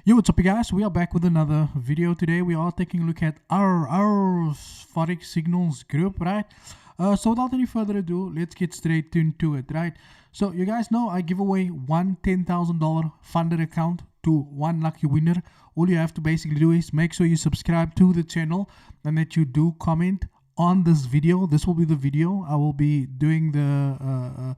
Yo, what's up, you guys? We are back with another video today. We are taking a look at RR Forex signals group, right? So without any further ado, let's get straight into it, right? So you guys know I give away one $10,000 funded account to one lucky winner. All you have to basically do is make sure you subscribe to the channel and that you do comment on this video. This will be the video I will be doing the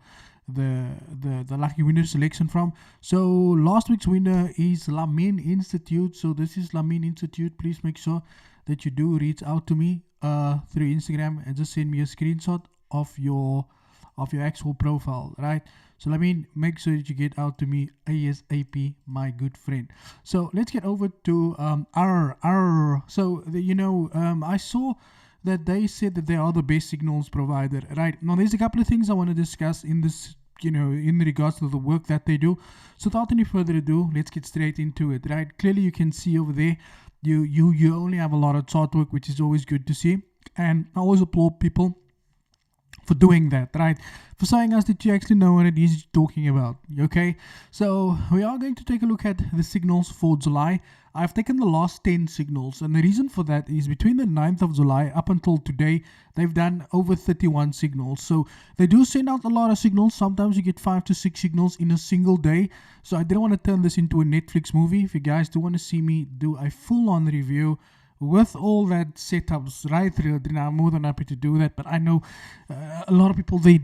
lucky winner selection from. So last week's winner is Lamin Institute. So this is Lamin Institute. Please make sure that you do reach out to me through Instagram and just send me a screenshot of your actual profile, right? So Lamin, make sure that you get out to me ASAP, my good friend. So let's get over to RR. So I saw that they said that they are the best signals provider, right? Now there's a couple of things I want to discuss in this, in regards to the work that they do. So without any further ado, let's get straight into it, right? Clearly you can see over there, you only have a lot of chart work, which is always good to see. And I always applaud people for doing that, right? For showing us that you actually know what it is you're talking about, okay? So we are going to take a look at the signals for July. I've taken the last 10 signals, and the reason for that is between the 9th of July up until today, they've done over 31 signals. So they do send out a lot of signals. Sometimes you get 5 to 6 signals in a single day. So I didn't want to turn this into a Netflix movie. If you guys do want to see me do a full-on review with all that setups right through, then I'm more than happy to do that. But I know a lot of people, they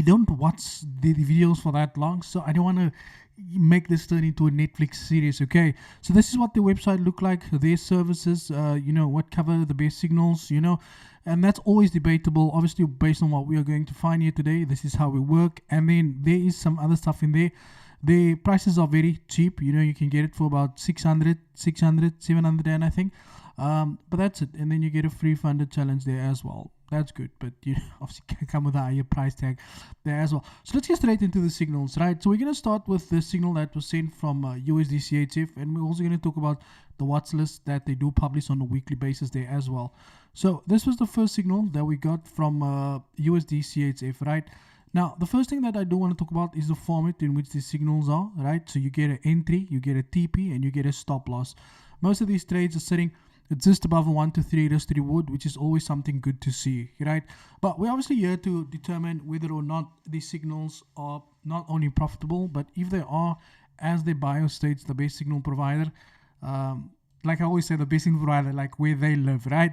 don't watch the videos for that long, so I don't want to make this turn into a Netflix series. Okay, so this is what the website look like, their services, what cover the best signals, and that's always debatable, obviously based on what we are going to find here today. This is how we work, and then there is some other stuff in there. The prices are very cheap. You can get it for about 600, 700, and I think. But that's it, and then you get a free funded challenge there as well. That's good, but obviously can come with a higher price tag there as well. So let's get straight into the signals, right? So we're going to start with the signal that was sent from USD CHF, and we're also going to talk about the watch list that they do publish on a weekly basis there as well. So this was the first signal that we got from USD CHF, right? Now, the first thing that I do want to talk about is the format in which these signals are, right? So you get an entry, you get a TP, and you get a stop loss. Most of these trades are sitting just above a 1 to 3 risk to reward, which is always something good to see, right? But we're obviously here to determine whether or not these signals are not only profitable, but if they are, as their bio states, the best signal provider. Like I always say, the best signal provider, like where they live, right?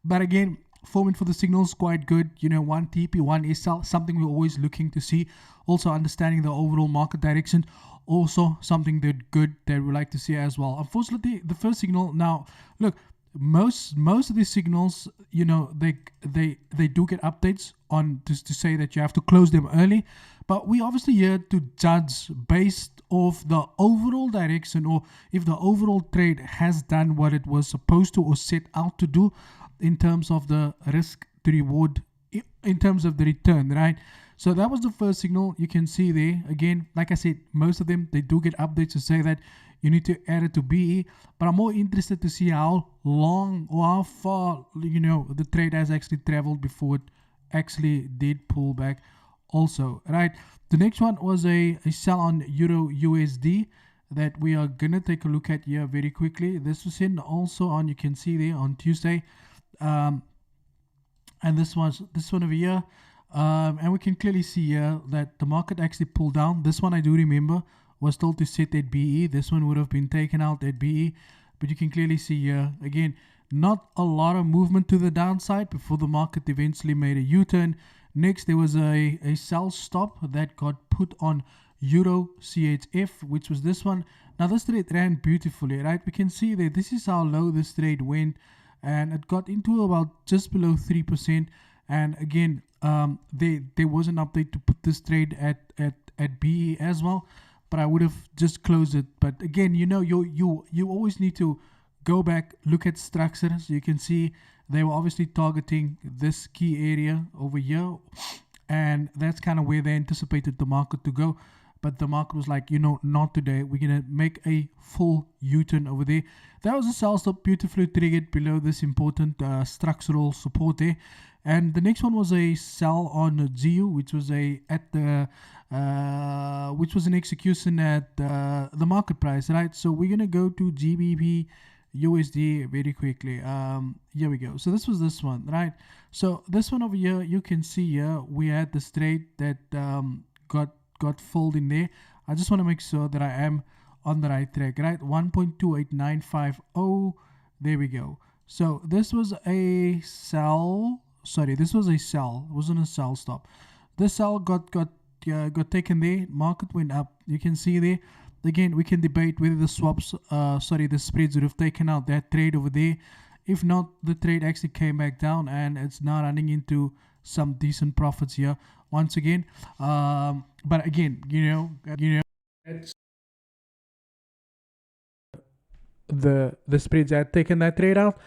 But again, format for the signals quite good. One TP, one SL, something we're always looking to see. Also understanding the overall market direction, also something that good that we like to see as well. Unfortunately, the first signal, now look, most of these signals, they do get updates on just to say that you have to close them early, but we obviously here to judge based off the overall direction, or if the overall trade has done what it was supposed to or set out to do in terms of the risk to reward, in terms of the return, right? So that was the first signal. You can see there again, like I said, most of them, they do get updates to say that you need to add it to BE, but I'm more interested to see how long or how far the trade has actually traveled before it actually did pull back also, right? The next one was a sell on Euro USD that we are gonna take a look at here very quickly. This was in also on, you can see there, on Tuesday, and this one over here, and we can clearly see here that the market actually pulled down. This one I do remember was told to set at BE. This one would have been taken out at BE, but you can clearly see here again, not a lot of movement to the downside before the market eventually made a U-turn. Next, there was a sell stop that got put on Euro CHF, which was this one. Now this trade ran beautifully, right? We can see that this is how low this trade went, and it got into about just below 3%. And again, there was an update to put this trade at BE as well, but I would have just closed it. But again, you always need to go back, look at structures. You can see they were obviously targeting this key area over here, and that's kind of where they anticipated the market to go. but the market was like, not today. We're gonna make a full U-turn over there. That was a sell stop, beautifully triggered below this important structural support there. And the next one was a sell on GU, which was which was an execution at the market price, right? So we're gonna go to GBP USD very quickly. Here we go. So this was this one, right? So this one over here, you can see here we had this trade that got filled in there. I just want to make sure that I am on the right track, right? 1.28950. There we go. So this was a sell. Sorry, this was a sell. It wasn't a sell stop. This sell got taken there. Market went up. You can see there. Again, we can debate whether the swaps, the spreads would have taken out that trade over there. If not, the trade actually came back down, and it's now running into some decent profits here once again. But again, it's the spreads had taken that trade out.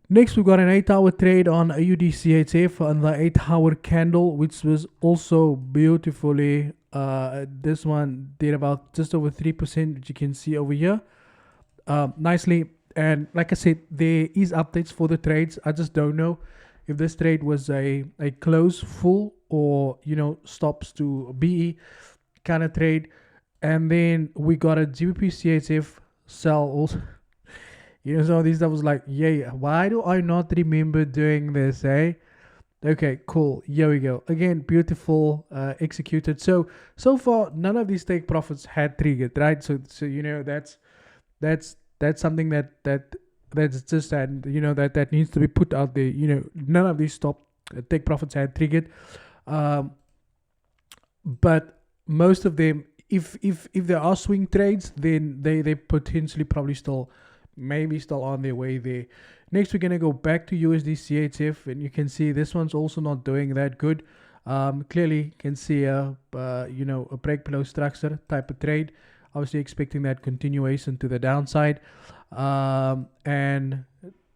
Next, we've got an 8-hour trade on AUD CHF on the 8-hour candle, which was also beautifully. This one did about just over 3%, which you can see over here, nicely. And like I said, there is updates for the trades. I just don't know if this trade was a close full or stops to BE kind of trade. And then we got a GBP CHF sell also. Some of these stuff was like, yay, why do I not remember doing this, eh? Okay, cool. Here we go. Again, beautiful, executed. So far, none of these take profits had triggered, right? So that's something that's just that needs to be put out there. None of these take profits had triggered, but most of them, if there are swing trades, then they potentially probably still on their way there. Next, we're going to go back to USD CHF, and you can see this one's also not doing that good. Clearly, you can see a break below structure type of trade. Obviously, expecting that continuation to the downside. And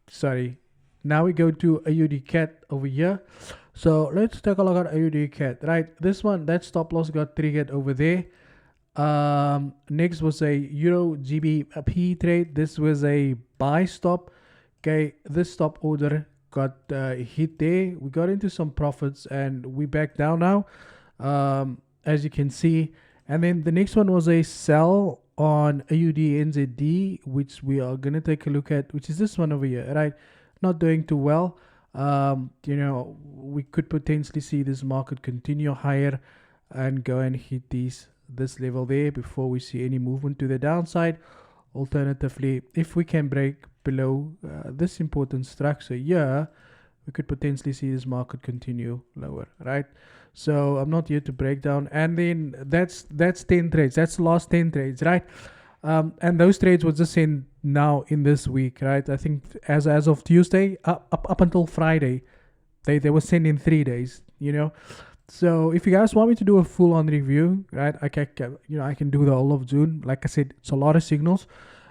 sorry, now we go to AUD CAD over here. So let's take a look at AUD CAD. Right, this one, that stop loss got triggered over there. Next was a Euro GBP trade. This was a buy stop. Okay, this stop order got hit there. We got into some profits and we back down now, as you can see. And then the next one was a sell on AUD NZD, which we are going to take a look at, which is this one over here, right? Not doing too well. We could potentially see this market continue higher and go and hit this level there before we see any movement to the downside. Alternatively, if we can break below this important structure here, we could potentially see this market continue lower, right? So I'm not here to break down. And then that's 10 trades. That's the last 10 trades, right? And those trades were just in now in this week, right? I think as of Tuesday up until Friday, they were sent in 3 days, So if you guys want me to do a full-on review, right, I can do the whole of June. Like I said, it's a lot of signals,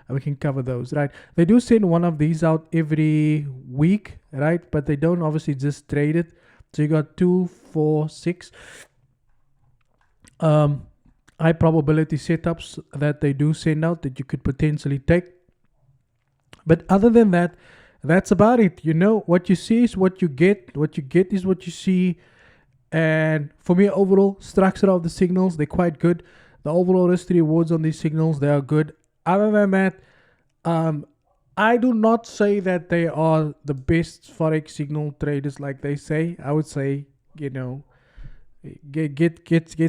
and we can cover those, right? They do send one of these out every week, right? But they don't obviously just trade it. So you got 2, 4, 6 high probability setups that they do send out that you could potentially take. But other than that, that's about it. What you see is what you get. What you get is what you see. And for me, overall structure of the signals, they're quite good. The overall risk to rewards on these signals, they are good. Other than that, I do not say that they are the best forex signal traders like they say. I would say, get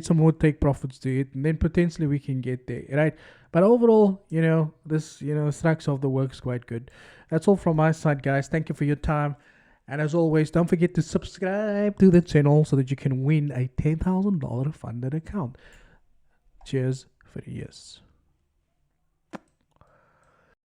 some more take profits to it, and then potentially we can get there, right? But overall, this structure of the work is quite good. That's all from my side, guys. Thank you for your time. And as always, don't forget to subscribe to the channel so that you can win a $10,000 funded account. Cheers for the years.